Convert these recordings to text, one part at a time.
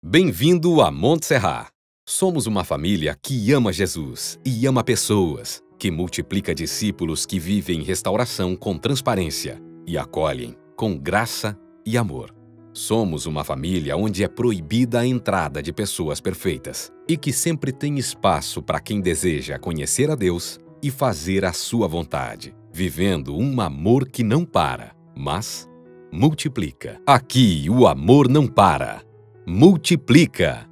Bem-vindo a Montserrat. Somos uma família que ama Jesus e ama pessoas, que multiplica discípulos que vivem restauração com transparência e acolhem com graça e amor. Somos uma família onde é proibida a entrada de pessoas perfeitas e que sempre tem espaço para quem deseja conhecer a Deus e fazer a sua vontade, vivendo um amor que não para, mas multiplica. Aqui o amor não para. Multiplica.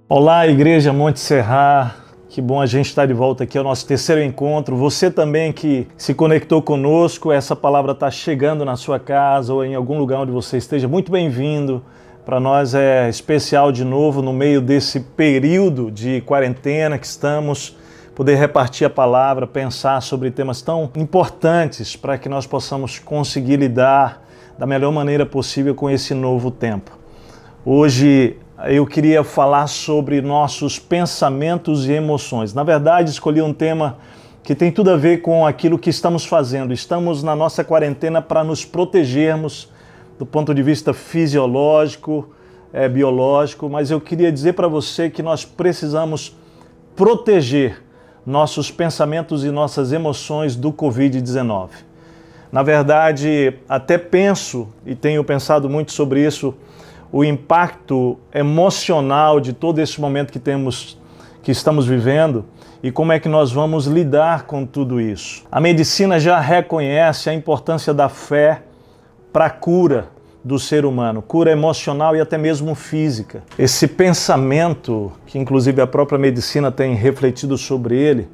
Olá, Igreja Montserrat. Que bom a gente estar de volta aqui ao nosso terceiro encontro. Você também que se conectou conosco, essa palavra está chegando na sua casa ou em algum lugar onde você esteja. Muito bem-vindo. Para nós é especial de novo, no meio desse período de quarentena que estamos, poder repartir a palavra, pensar sobre temas tão importantes para que nós possamos conseguir lidar da melhor maneira possível com esse novo tempo. Hoje eu queria falar sobre nossos pensamentos e emoções. Na verdade, escolhi um tema que tem tudo a ver com aquilo que estamos fazendo. Estamos na nossa quarentena para nos protegermos do ponto de vista fisiológico, biológico, mas eu queria dizer para você que nós precisamos proteger nossos pensamentos e nossas emoções do Covid-19. Na verdade, até penso, e tenho pensado muito sobre isso, o impacto emocional de todo esse momento que estamos vivendo e como é que nós vamos lidar com tudo isso. A medicina já reconhece a importância da fé para a cura do ser humano, cura emocional e até mesmo física. Esse pensamento, que inclusive a própria medicina tem refletido sobre ele,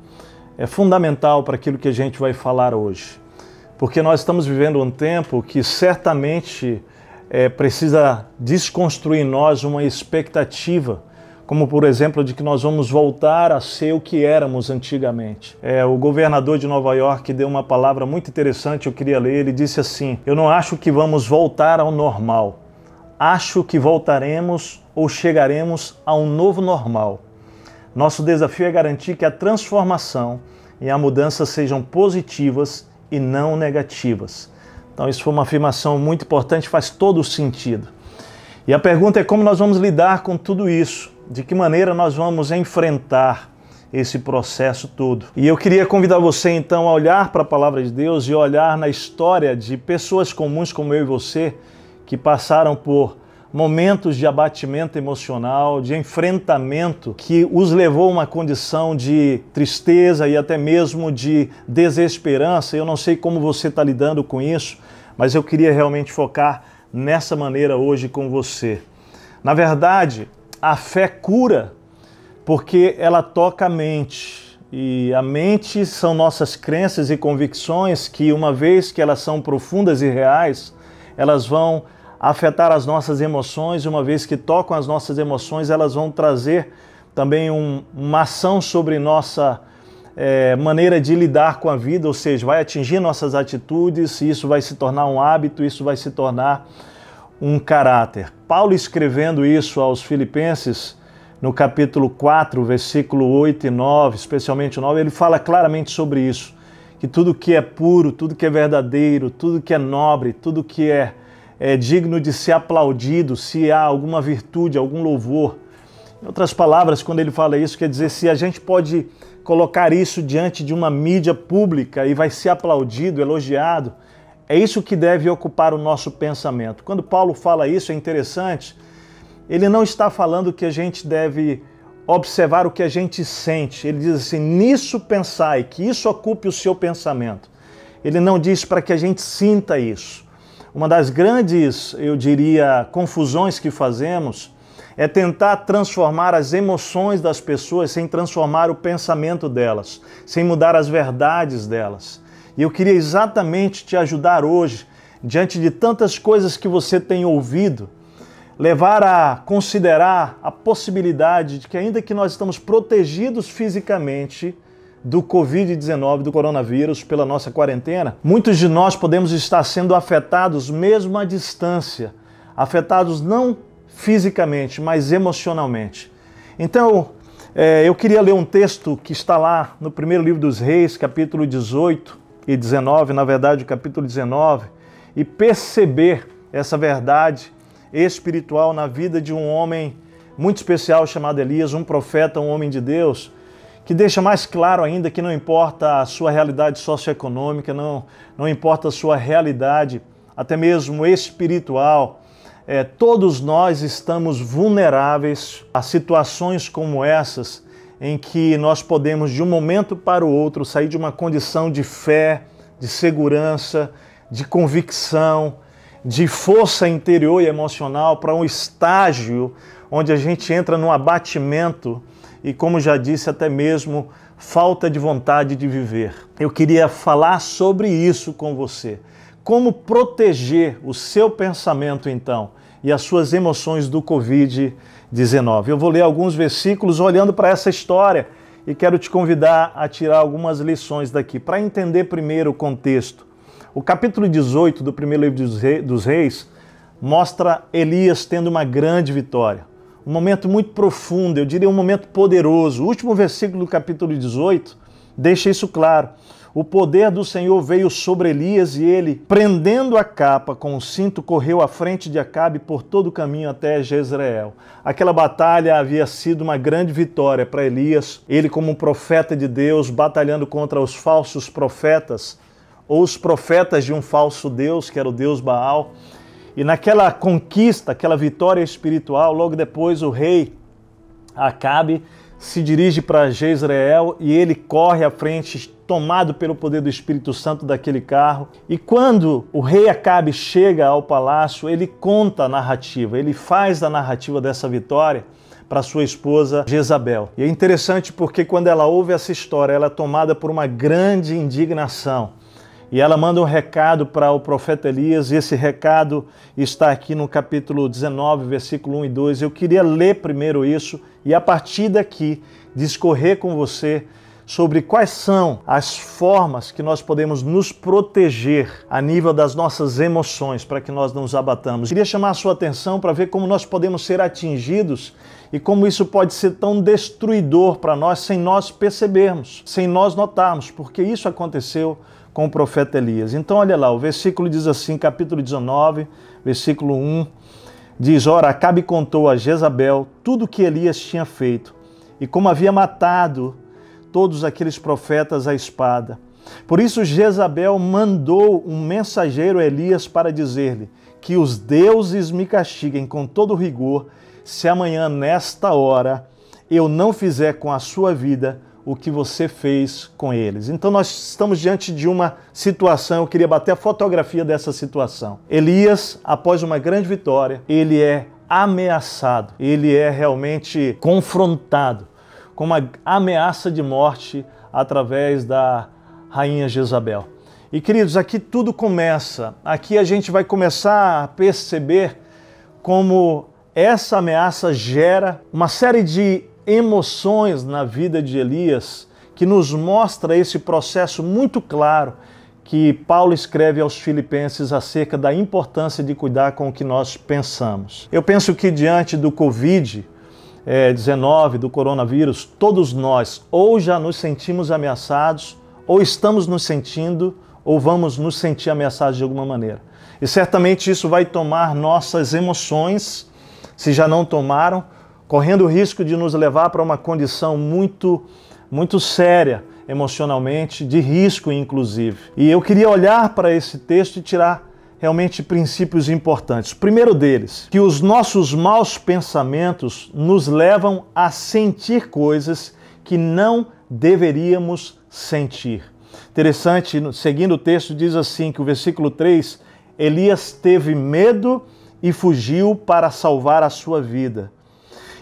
é fundamental para aquilo que a gente vai falar hoje. Porque nós estamos vivendo um tempo que certamente precisa desconstruir em nós uma expectativa, como por exemplo de que nós vamos voltar a ser o que éramos antigamente. O governador de Nova York deu uma palavra muito interessante, eu queria ler, ele disse assim: eu não acho que vamos voltar ao normal, acho que voltaremos ou chegaremos a um novo normal. Nosso desafio é garantir que a transformação e a mudança sejam positivas e não negativas. Então isso foi uma afirmação muito importante, faz todo o sentido. E a pergunta é como nós vamos lidar com tudo isso, de que maneira nós vamos enfrentar esse processo todo. E eu queria convidar você então a olhar para a palavra de Deus e olhar na história de pessoas comuns como eu e você, que passaram por momentos de abatimento emocional, de enfrentamento, que os levou a uma condição de tristeza e até mesmo de desesperança. Eu não sei como você está lidando com isso, mas eu queria realmente focar nessa maneira hoje com você. Na verdade, a fé cura porque ela toca a mente. E a mente são nossas crenças e convicções que, uma vez que elas são profundas e reais, elas vão afetar as nossas emoções. Uma vez que tocam as nossas emoções, elas vão trazer também uma ação sobre nossa maneira de lidar com a vida, ou seja, vai atingir nossas atitudes, e isso vai se tornar um hábito, isso vai se tornar um caráter. Paulo, escrevendo isso aos Filipenses, no capítulo 4, versículo 8 e 9, especialmente o 9, ele fala claramente sobre isso, que tudo que é puro, tudo que é verdadeiro, tudo que é nobre, tudo que é digno de ser aplaudido, se há alguma virtude, algum louvor. Em outras palavras, quando ele fala isso, quer dizer, se a gente pode colocar isso diante de uma mídia pública e vai ser aplaudido, elogiado, é isso que deve ocupar o nosso pensamento. Quando Paulo fala isso, é interessante, ele não está falando que a gente deve observar o que a gente sente. Ele diz assim, nisso pensai, que isso ocupe o seu pensamento. Ele não diz para que a gente sinta isso. Uma das grandes, eu diria, confusões que fazemos é tentar transformar as emoções das pessoas sem transformar o pensamento delas, sem mudar as verdades delas. E eu queria exatamente te ajudar hoje, diante de tantas coisas que você tem ouvido, levar a considerar a possibilidade de que, ainda que nós estamos protegidos fisicamente do Covid-19, do coronavírus, pela nossa quarentena, muitos de nós podemos estar sendo afetados mesmo à distância, afetados não fisicamente, mas emocionalmente. Então, eu queria ler um texto que está lá no primeiro livro dos Reis, capítulo 18 e 19, na verdade o capítulo 19, e perceber essa verdade espiritual na vida de um homem muito especial chamado Elias, um profeta, um homem de Deus, que deixa mais claro ainda que não importa a sua realidade socioeconômica, não importa a sua realidade, até mesmo espiritual, todos nós estamos vulneráveis a situações como essas, em que nós podemos de um momento para o outro sair de uma condição de fé, de segurança, de convicção, de força interior e emocional para um estágio onde a gente entra num abatimento e, como já disse, até mesmo falta de vontade de viver. Eu queria falar sobre isso com você. Como proteger o seu pensamento, então, e as suas emoções do Covid-19. Eu vou ler alguns versículos olhando para essa história e quero te convidar a tirar algumas lições daqui. Para entender primeiro o contexto, o capítulo 18 do primeiro livro dos Reis mostra Elias tendo uma grande vitória. Um momento muito profundo, eu diria um momento poderoso. O último versículo do capítulo 18 deixa isso claro. O poder do Senhor veio sobre Elias e ele, prendendo a capa com o cinto, correu à frente de Acabe por todo o caminho até Jezreel. Aquela batalha havia sido uma grande vitória para Elias. Ele, como um profeta de Deus, batalhando contra os falsos profetas, ou os profetas de um falso Deus, que era o Deus Baal. E naquela conquista, aquela vitória espiritual, logo depois o rei Acabe se dirige para Jezreel e ele corre à frente, tomado pelo poder do Espírito Santo daquele carro. E quando o rei Acabe chega ao palácio, ele conta a narrativa, ele faz a narrativa dessa vitória para sua esposa Jezabel. E é interessante porque quando ela ouve essa história, ela é tomada por uma grande indignação. E ela manda um recado para o profeta Elias, e esse recado está aqui no capítulo 19, versículo 1 e 2. Eu queria ler primeiro isso e a partir daqui discorrer com você sobre quais são as formas que nós podemos nos proteger a nível das nossas emoções para que nós não nos abatamos. Eu queria chamar a sua atenção para ver como nós podemos ser atingidos e como isso pode ser tão destruidor para nós sem nós percebermos, sem nós notarmos, porque isso aconteceu com o profeta Elias. Então olha lá, o versículo diz assim, capítulo 19, versículo 1, diz: Ora, Acabe contou a Jezabel tudo o que Elias tinha feito e como havia matado todos aqueles profetas à espada. Por isso Jezabel mandou um mensageiro a Elias para dizer-lhe que os deuses me castiguem com todo rigor se amanhã, nesta hora, eu não fizer com a sua vida o que você fez com eles. Então nós estamos diante de uma situação, eu queria bater a fotografia dessa situação. Elias, após uma grande vitória, ele é ameaçado, ele é realmente confrontado com uma ameaça de morte através da rainha Jezabel. E queridos, aqui tudo começa, aqui a gente vai começar a perceber como essa ameaça gera uma série de emoções na vida de Elias que nos mostra esse processo muito claro que Paulo escreve aos Filipenses acerca da importância de cuidar com o que nós pensamos. Eu penso que diante do Covid-19, do coronavírus, todos nós ou já nos sentimos ameaçados, ou estamos nos sentindo, ou vamos nos sentir ameaçados de alguma maneira. E certamente isso vai tomar nossas emoções, se já não tomaram, correndo o risco de nos levar para uma condição muito séria emocionalmente, de risco inclusive. E eu queria olhar para esse texto e tirar realmente princípios importantes. O primeiro deles, que os nossos maus pensamentos nos levam a sentir coisas que não deveríamos sentir. Interessante, seguindo o texto, diz assim, que o versículo 3, Elias teve medo e fugiu para salvar a sua vida.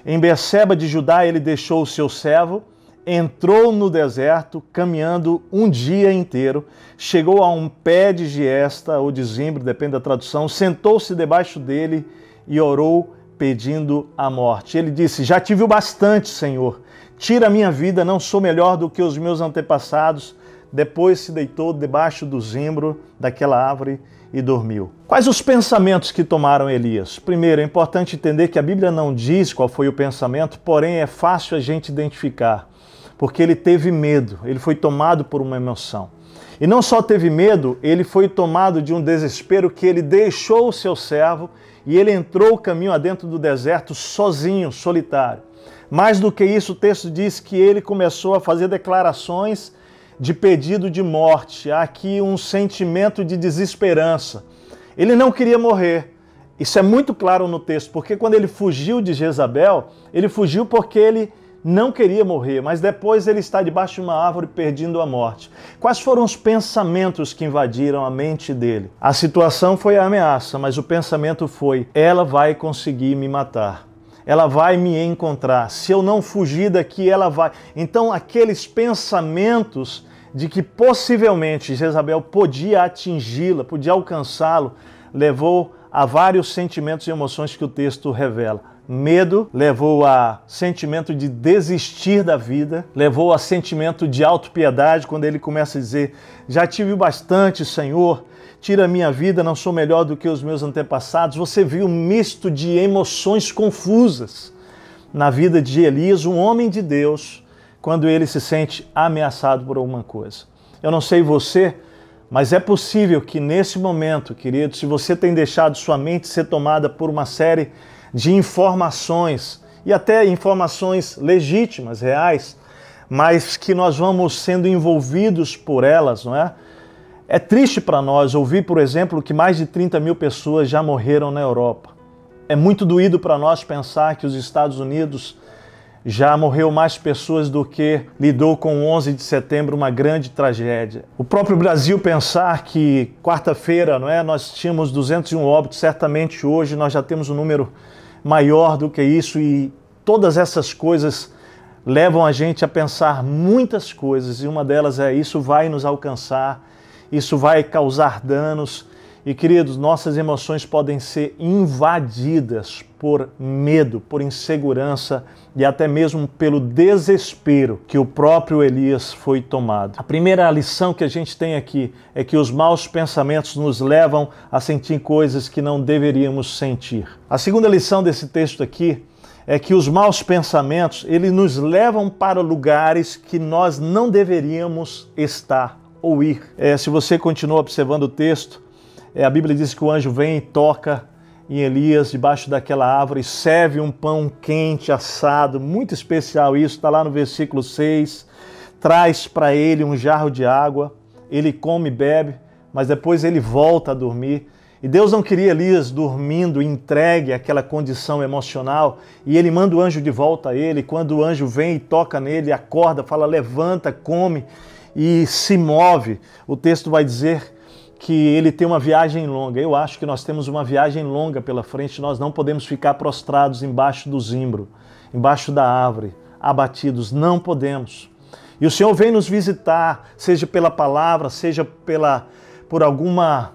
Em Berseba de Judá ele deixou o seu servo, entrou no deserto, caminhando um dia inteiro, chegou a um pé de giesta ou de zimbro, depende da tradução, sentou-se debaixo dele e orou pedindo a morte. Ele disse: já tive o bastante, Senhor, tira a minha vida, não sou melhor do que os meus antepassados. Depois se deitou debaixo do zimbro daquela árvore e dormiu. Quais os pensamentos que tomaram Elias? Primeiro, é importante entender que a Bíblia não diz qual foi o pensamento, porém é fácil a gente identificar, porque ele teve medo, ele foi tomado por uma emoção. E não só teve medo, ele foi tomado de um desespero que ele deixou o seu servo e ele entrou o caminho adentro do deserto sozinho, solitário. Mais do que isso, o texto diz que ele começou a fazer declarações de pedido de morte. Há aqui um sentimento de desesperança. Ele não queria morrer. Isso é muito claro no texto, porque quando ele fugiu de Jezabel, ele fugiu porque ele não queria morrer, mas depois ele está debaixo de uma árvore pedindo a morte. Quais foram os pensamentos que invadiram a mente dele? A situação foi a ameaça, mas o pensamento foi: ela vai conseguir me matar. Ela vai me encontrar. Se eu não fugir daqui, ela vai. Então, aqueles pensamentos de que possivelmente Jezabel podia atingi-la, podia alcançá-lo, levou a vários sentimentos e emoções que o texto revela. Medo levou a sentimento de desistir da vida, levou a sentimento de autopiedade, quando ele começa a dizer: já tive bastante, Senhor, tira a minha vida, não sou melhor do que os meus antepassados. Você viu um misto de emoções confusas na vida de Elias, um homem de Deus, quando ele se sente ameaçado por alguma coisa. Eu não sei você, mas é possível que nesse momento, querido, se você tem deixado sua mente ser tomada por uma série de informações, e até informações legítimas, reais, mas que nós vamos sendo envolvidos por elas, não é? É triste para nós ouvir, por exemplo, que mais de 30 mil pessoas já morreram na Europa. É muito doído para nós pensar que os Estados Unidos já morreu mais pessoas do que lidou com o 11 de setembro, uma grande tragédia. O próprio Brasil pensar que quarta-feira, não é, nós tínhamos 201 óbitos, certamente hoje nós já temos um número maior do que isso, e todas essas coisas levam a gente a pensar muitas coisas, e uma delas é: isso vai nos alcançar, isso vai causar danos. E, queridos, nossas emoções podem ser invadidas por medo, por insegurança e até mesmo pelo desespero que o próprio Elias foi tomado. A primeira lição que a gente tem aqui é que os maus pensamentos nos levam a sentir coisas que não deveríamos sentir. A segunda lição desse texto aqui é que os maus pensamentos, eles nos levam para lugares que nós não deveríamos estar ou ir. Se você continua observando o texto, a Bíblia diz que o anjo vem e toca em Elias debaixo daquela árvore, serve um pão quente, assado, muito especial isso, está lá no versículo 6, traz para ele um jarro de água, ele come e bebe, mas depois ele volta a dormir. E Deus não queria Elias dormindo, entregue àquela condição emocional, e ele manda o anjo de volta a ele. Quando o anjo vem e toca nele, acorda, fala: levanta, come, e se move. O texto vai dizer que ele tem uma viagem longa. Eu acho que nós temos uma viagem longa pela frente. Nós não podemos ficar prostrados embaixo do zimbro, embaixo da árvore, abatidos. Não podemos. E o Senhor vem nos visitar, seja pela palavra, seja por alguma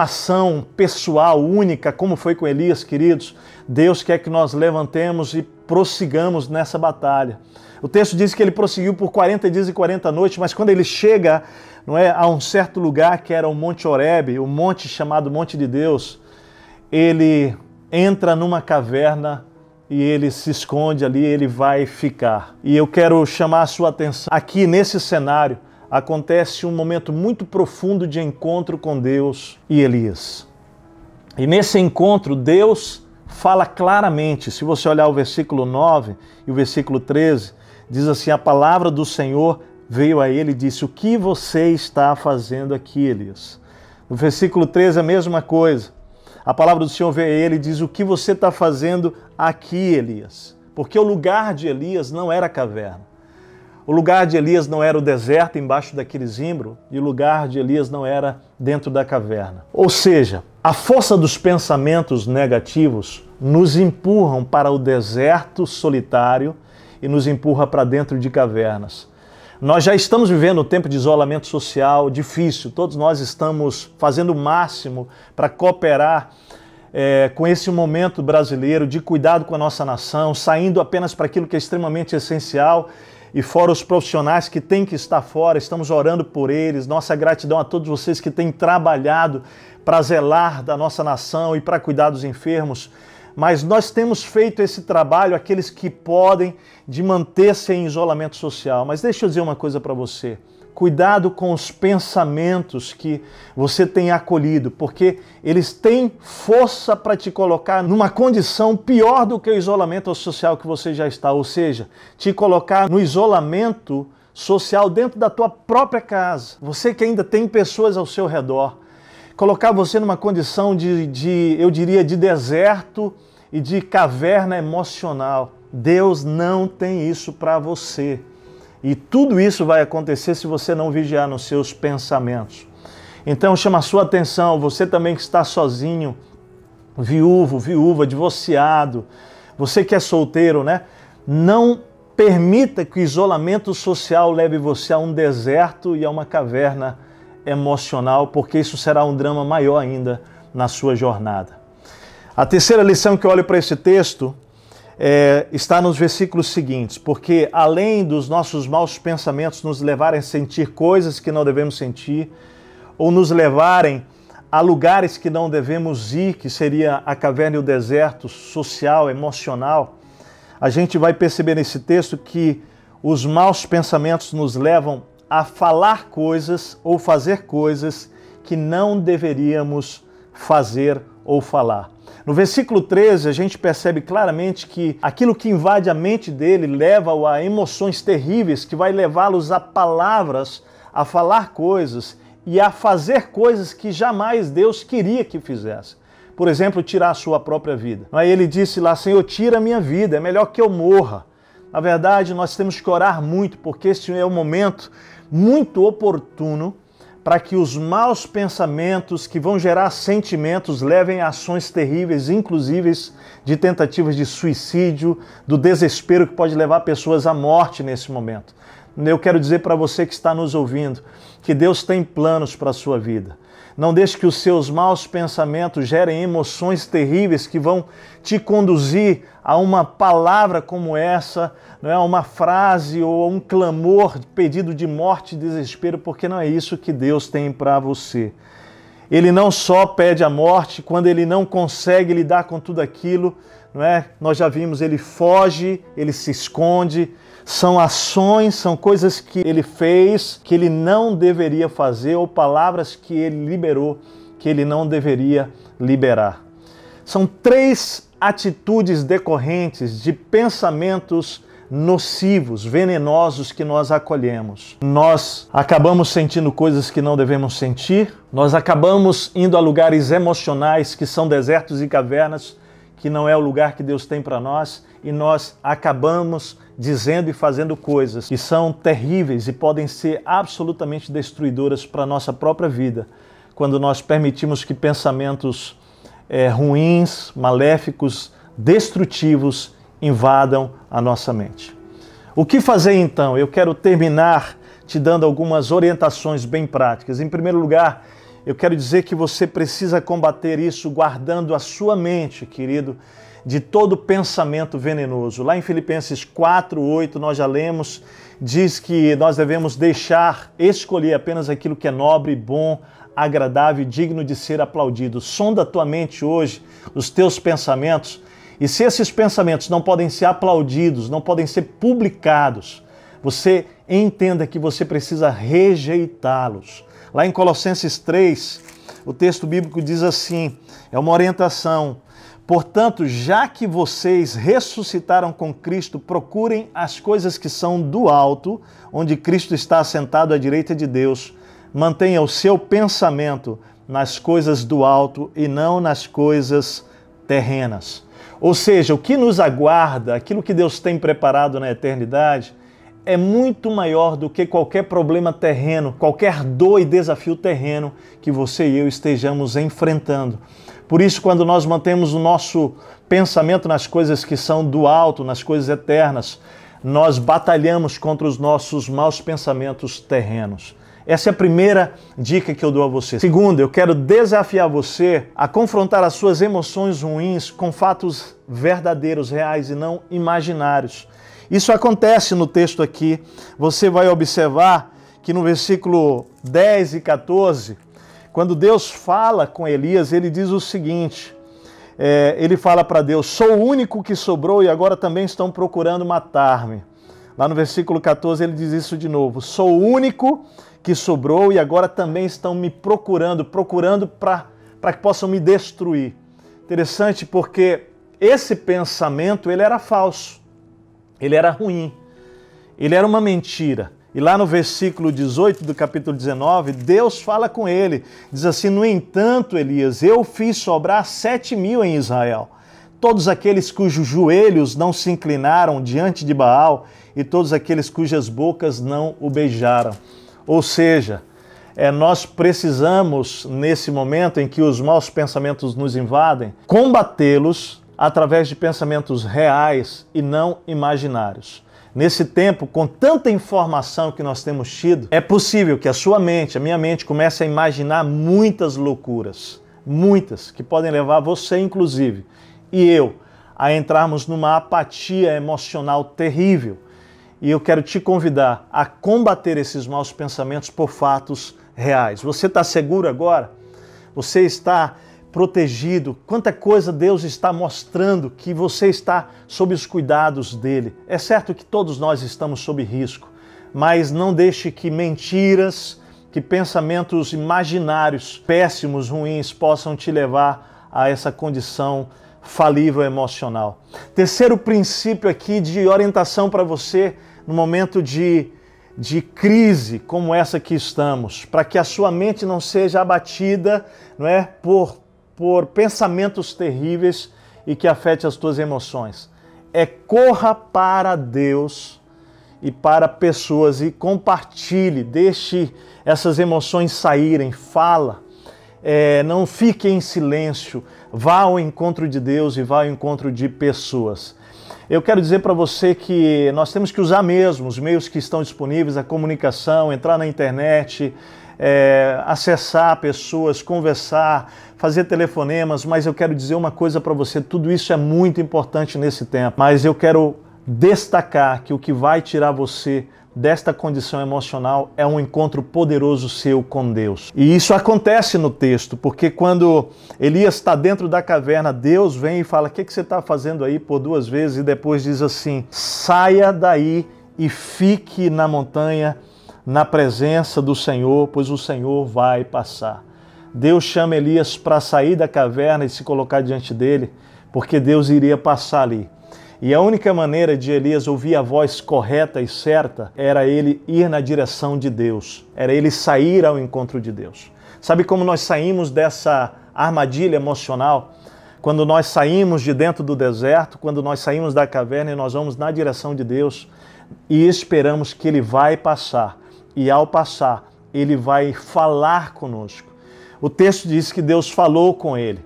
ação pessoal, única, como foi com Elias, queridos. Deus quer que nós levantemos e prossigamos nessa batalha. O texto diz que ele prosseguiu por 40 dias e 40 noites, mas quando ele chega, não é, a um certo lugar que era o Monte Horebe, o monte chamado Monte de Deus, ele entra numa caverna e ele se esconde ali, ele vai ficar. E eu quero chamar a sua atenção. Aqui nesse cenário acontece um momento muito profundo de encontro com Deus e Elias. E nesse encontro, Deus fala claramente. Se você olhar o versículo 9 e o versículo 13, diz assim: a palavra do Senhor veio a ele e disse: o que você está fazendo aqui, Elias? No versículo 13, a mesma coisa. A palavra do Senhor veio a ele e diz: o que você está fazendo aqui, Elias? Porque o lugar de Elias não era a caverna. O lugar de Elias não era o deserto embaixo daquele zimbro, e o lugar de Elias não era dentro da caverna. Ou seja, a força dos pensamentos negativos nos empurram para o deserto solitário e nos empurra para dentro de cavernas. Nós já estamos vivendo um tempo de isolamento social difícil. Todos nós estamos fazendo o máximo para cooperar com esse momento brasileiro de cuidado com a nossa nação, saindo apenas para aquilo que é extremamente essencial, e fora os profissionais que têm que estar fora, estamos orando por eles. Nossa gratidão a todos vocês que têm trabalhado para zelar da nossa nação e para cuidar dos enfermos. Mas nós temos feito esse trabalho, aqueles que podem, de manter-se em isolamento social. Mas deixa eu dizer uma coisa para você. Cuidado com os pensamentos que você tem acolhido, porque eles têm força para te colocar numa condição pior do que o isolamento social que você já está, ou seja, te colocar no isolamento social dentro da tua própria casa. Você que ainda tem pessoas ao seu redor, colocar você numa condição eu diria, de deserto e de caverna emocional. Deus não tem isso para você. E tudo isso vai acontecer se você não vigiar nos seus pensamentos. Então chama a sua atenção, você também que está sozinho, viúvo, viúva, divorciado, você que é solteiro, né? Não permita que o isolamento social leve você a um deserto e a uma caverna emocional, porque isso será um drama maior ainda na sua jornada. A terceira lição que eu olho para esse texto está nos versículos seguintes, porque além dos nossos maus pensamentos nos levarem a sentir coisas que não devemos sentir, ou nos levarem a lugares que não devemos ir, que seria a caverna e o deserto social, emocional, a gente vai perceber nesse texto que os maus pensamentos nos levam a falar coisas ou fazer coisas que não deveríamos fazer ou falar. No versículo 13, a gente percebe claramente que aquilo que invade a mente dele leva-o a emoções terríveis, que vai levá-los a palavras, a falar coisas e a fazer coisas que jamais Deus queria que fizesse. Por exemplo, tirar a sua própria vida. Aí ele disse lá, Senhor, tira a minha vida, é melhor que eu morra. Na verdade, nós temos que orar muito, porque esse é um momento muito oportuno para que os maus pensamentos que vão gerar sentimentos levem a ações terríveis, inclusive de tentativas de suicídio, do desespero que pode levar pessoas à morte nesse momento. Eu quero dizer para você que está nos ouvindo que Deus tem planos para a sua vida. Não deixe que os seus maus pensamentos gerem emoções terríveis que vão te conduzir a uma palavra como essa, não é? Uma frase ou um clamor, pedido de morte e desespero, porque não é isso que Deus tem para você. Ele não só pede a morte, quando ele não consegue lidar com tudo aquilo, não é? Nós já vimos, ele foge, ele se esconde. São ações, são coisas que ele fez, que ele não deveria fazer, ou palavras que ele liberou, que ele não deveria liberar. São 3 atitudes decorrentes de pensamentos nocivos, venenosos que nós acolhemos. Nós acabamos sentindo coisas que não devemos sentir, nós acabamos indo a lugares emocionais que são desertos e cavernas, que não é o lugar que Deus tem para nós, e nós acabamos dizendo e fazendo coisas que são terríveis e podem ser absolutamente destruidoras para a nossa própria vida, quando nós permitimos que pensamentos ruins, maléficos, destrutivos invadam a nossa mente. O que fazer então? Eu quero terminar te dando algumas orientações bem práticas. Em primeiro lugar, eu quero dizer que você precisa combater isso guardando a sua mente, querido, de todo pensamento venenoso. Lá em Filipenses 4:8, nós já lemos, diz que nós devemos escolher apenas aquilo que é nobre, bom, agradável e digno de ser aplaudido. Sonda a tua mente hoje, os teus pensamentos, e se esses pensamentos não podem ser aplaudidos, não podem ser publicados, você entenda que você precisa rejeitá-los. Lá em Colossenses 3, o texto bíblico diz assim, é uma orientação: portanto, já que vocês ressuscitaram com Cristo, procurem as coisas que são do alto, onde Cristo está assentado à direita de Deus. Mantenha o seu pensamento nas coisas do alto e não nas coisas terrenas. Ou seja, o que nos aguarda, aquilo que Deus tem preparado na eternidade, é muito maior do que qualquer problema terreno, qualquer dor e desafio terreno que você e eu estejamos enfrentando. Por isso, quando nós mantemos o nosso pensamento nas coisas que são do alto, nas coisas eternas, nós batalhamos contra os nossos maus pensamentos terrenos. Essa é a primeira dica que eu dou a você. Segunda, eu quero desafiar você a confrontar as suas emoções ruins com fatos verdadeiros, reais e não imaginários. Isso acontece no texto aqui. Você vai observar que no versículo 10 e 14, quando Deus fala com Elias, ele diz o seguinte, ele fala para Deus: sou o único que sobrou e agora também estão procurando matar-me. Lá no versículo 14 ele diz isso de novo: sou o único que sobrou e agora também estão me procurando para que possam me destruir. Interessante, porque esse pensamento ele era falso, ele era ruim, ele era uma mentira. E lá no versículo 18 do capítulo 19, Deus fala com ele, diz assim: no entanto, Elias, eu fiz sobrar 7.000 em Israel, todos aqueles cujos joelhos não se inclinaram diante de Baal e todos aqueles cujas bocas não o beijaram. Ou seja, nós precisamos, nesse momento em que os maus pensamentos nos invadem, combatê-los através de pensamentos reais e não imaginários. Nesse tempo, com tanta informação que nós temos tido, é possível que a sua mente, a minha mente, comece a imaginar muitas loucuras, muitas, que podem levar você, inclusive, e eu, a entrarmos numa apatia emocional terrível. E eu quero te convidar a combater esses maus pensamentos por fatos reais. Você está seguro agora? Você está protegido? Quanta coisa Deus está mostrando que você está sob os cuidados dele. É certo que todos nós estamos sob risco, mas não deixe que mentiras, que pensamentos imaginários, péssimos, ruins, possam te levar a essa condição falível emocional. Terceiro princípio aqui de orientação para você no momento de crise como essa que estamos, para que a sua mente não seja abatida, não é, por pensamentos terríveis e que afete as tuas emoções. Corra para Deus e para pessoas e compartilhe, deixe essas emoções saírem, fala, não fique em silêncio, vá ao encontro de Deus e vá ao encontro de pessoas. Eu quero dizer para você que nós temos que usar mesmo os meios que estão disponíveis, a comunicação, entrar na internet, acessar pessoas, conversar, fazer telefonemas, mas eu quero dizer uma coisa para você: tudo isso é muito importante nesse tempo, mas eu quero destacar que o que vai tirar você desta condição emocional é um encontro poderoso seu com Deus. E isso acontece no texto, porque quando Elias está dentro da caverna, Deus vem e fala: o que você está fazendo aí, por 2 vezes, e depois diz assim: saia daí e fique na montanha, na presença do Senhor, pois o Senhor vai passar. Deus chama Elias para sair da caverna e se colocar diante dele, porque Deus iria passar ali. E a única maneira de Elias ouvir a voz correta e certa era ele ir na direção de Deus, era ele sair ao encontro de Deus. Sabe como nós saímos dessa armadilha emocional? Quando nós saímos de dentro do deserto, quando nós saímos da caverna e nós vamos na direção de Deus e esperamos que ele vai passar. E ao passar, ele vai falar conosco. O texto diz que Deus falou com ele.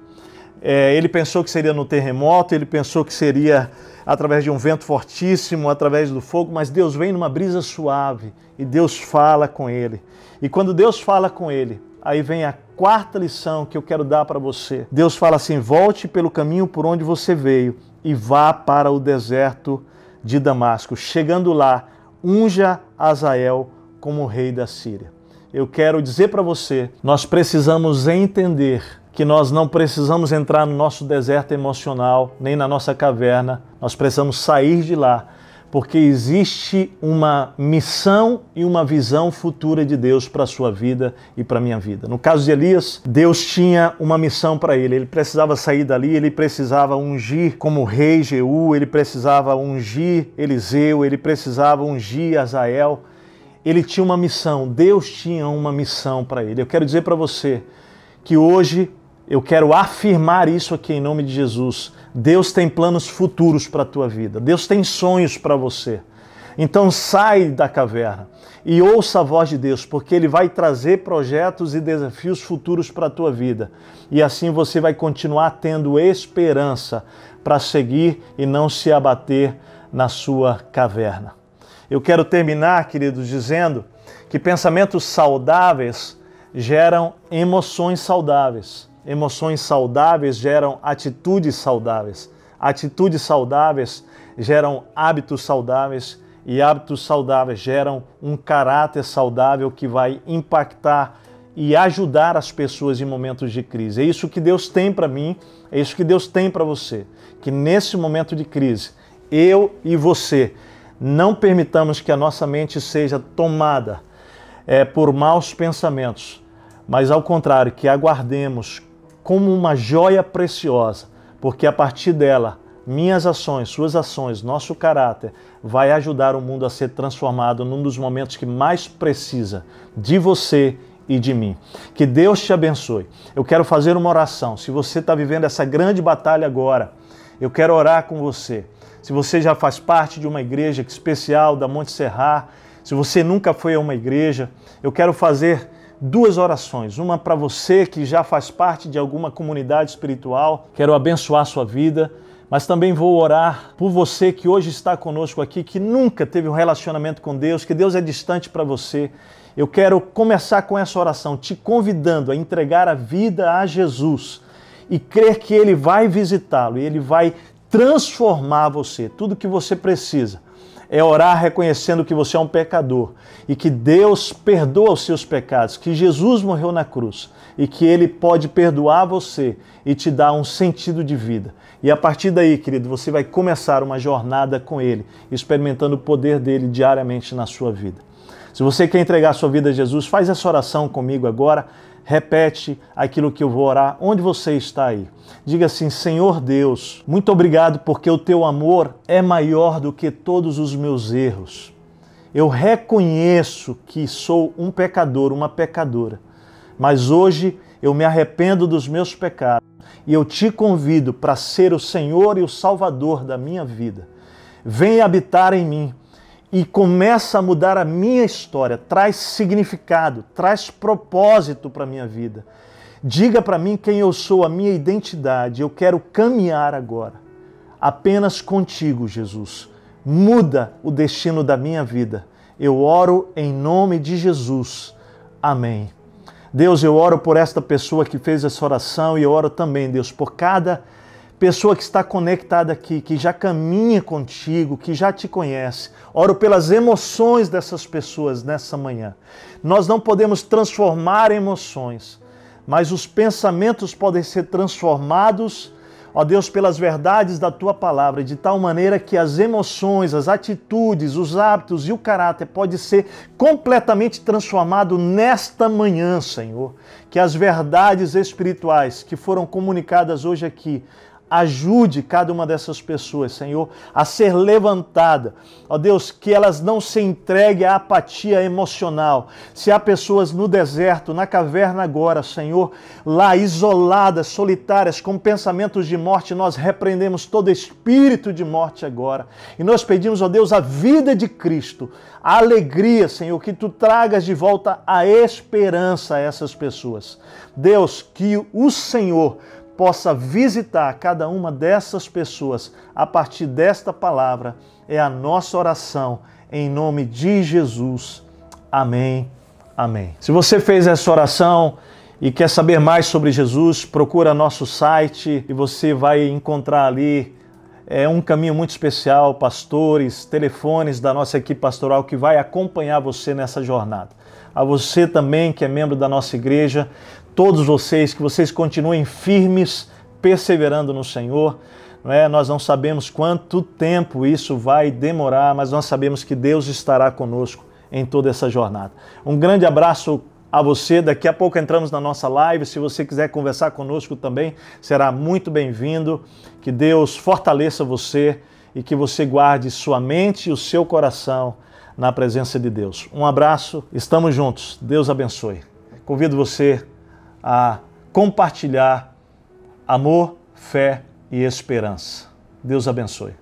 Ele pensou que seria no terremoto, ele pensou que seria através de um vento fortíssimo, através do fogo, mas Deus vem numa brisa suave e Deus fala com ele. E quando Deus fala com ele, aí vem a 4ª lição que eu quero dar para você. Deus fala assim: volte pelo caminho por onde você veio e vá para o deserto de Damasco. Chegando lá, unja Hazael como rei da Síria. Eu quero dizer para você, nós precisamos entender que nós não precisamos entrar no nosso deserto emocional, nem na nossa caverna, nós precisamos sair de lá, porque existe uma missão e uma visão futura de Deus para a sua vida e para a minha vida. No caso de Elias, Deus tinha uma missão para ele precisava sair dali, ele precisava ungir como rei Jeú, ele precisava ungir Eliseu, ele precisava ungir Hazael. Ele tinha uma missão, Deus tinha uma missão para ele. Eu quero dizer para você que hoje eu quero afirmar isso aqui em nome de Jesus. Deus tem planos futuros para a tua vida. Deus tem sonhos para você. Então sai da caverna e ouça a voz de Deus, porque Ele vai trazer projetos e desafios futuros para a tua vida. E assim você vai continuar tendo esperança para seguir e não se abater na sua caverna. Eu quero terminar, queridos, dizendo que pensamentos saudáveis geram emoções saudáveis. Emoções saudáveis geram atitudes saudáveis. Atitudes saudáveis geram hábitos saudáveis e hábitos saudáveis geram um caráter saudável que vai impactar e ajudar as pessoas em momentos de crise. É isso que Deus tem para mim, é isso que Deus tem para você. Que nesse momento de crise, eu e você Não permitamos que a nossa mente seja tomada por maus pensamentos, mas ao contrário, que aguardemos como uma joia preciosa, porque a partir dela, minhas ações, suas ações, nosso caráter vai ajudar o mundo a ser transformado num dos momentos que mais precisa de você e de mim. Que Deus te abençoe. Eu quero fazer uma oração. Se você está vivendo essa grande batalha agora, eu quero orar com você. Se você já faz parte de uma igreja especial da Monte Serra, se você nunca foi a uma igreja, eu quero fazer duas orações. Uma para você que já faz parte de alguma comunidade espiritual, quero abençoar a sua vida, mas também vou orar por você que hoje está conosco aqui, que nunca teve um relacionamento com Deus, que Deus é distante para você. Eu quero começar com essa oração, te convidando a entregar a vida a Jesus e crer que Ele vai visitá-lo e Ele vai transformar você. Tudo que você precisa é orar reconhecendo que você é um pecador e que Deus perdoa os seus pecados, que Jesus morreu na cruz e que Ele pode perdoar você e te dar um sentido de vida. E a partir daí, querido, você vai começar uma jornada com Ele, experimentando o poder dEle diariamente na sua vida. Se você quer entregar a sua vida a Jesus, faz essa oração comigo agora, repete aquilo que eu vou orar, onde você está aí. Diga assim: Senhor Deus, muito obrigado porque o Teu amor é maior do que todos os meus erros. Eu reconheço que sou um pecador, uma pecadora, mas hoje eu me arrependo dos meus pecados e eu te convido para ser o Senhor e o Salvador da minha vida. Venha habitar em mim e começa a mudar a minha história, traz significado, traz propósito para a minha vida. Diga para mim quem eu sou, a minha identidade. Eu quero caminhar agora apenas contigo, Jesus. Muda o destino da minha vida. Eu oro em nome de Jesus. Amém. Deus, eu oro por esta pessoa que fez essa oração e eu oro também, Deus, por cada pessoa que está conectada aqui, que já caminha contigo, que já te conhece. Oro pelas emoções dessas pessoas nessa manhã. Nós não podemos transformar emoções, mas os pensamentos podem ser transformados, ó Deus, pelas verdades da Tua palavra, de tal maneira que as emoções, as atitudes, os hábitos e o caráter pode ser completamente transformado nesta manhã, Senhor. Que as verdades espirituais que foram comunicadas hoje aqui ajude cada uma dessas pessoas, Senhor, a ser levantada. Ó Deus, que elas não se entreguem à apatia emocional. Se há pessoas no deserto, na caverna agora, Senhor, lá isoladas, solitárias, com pensamentos de morte, nós repreendemos todo espírito de morte agora. E nós pedimos, ó Deus, a vida de Cristo, a alegria, Senhor, que Tu tragas de volta a esperança a essas pessoas. Deus, que o Senhor possa visitar cada uma dessas pessoas a partir desta palavra. É a nossa oração em nome de Jesus. Amém. Amém. Se você fez essa oração e quer saber mais sobre Jesus, procura nosso site e você vai encontrar ali um caminho muito especial, pastores, telefones da nossa equipe pastoral que vai acompanhar você nessa jornada. A você também que é membro da nossa igreja, todos vocês, que vocês continuem firmes, perseverando no Senhor. Nós não sabemos quanto tempo isso vai demorar, mas nós sabemos que Deus estará conosco em toda essa jornada. Um grande abraço a você. Daqui a pouco entramos na nossa live. Se você quiser conversar conosco também, será muito bem-vindo. Que Deus fortaleça você e que você guarde sua mente e o seu coração na presença de Deus. Um abraço, estamos juntos. Deus abençoe. Convido você a compartilhar amor, fé e esperança. Deus abençoe.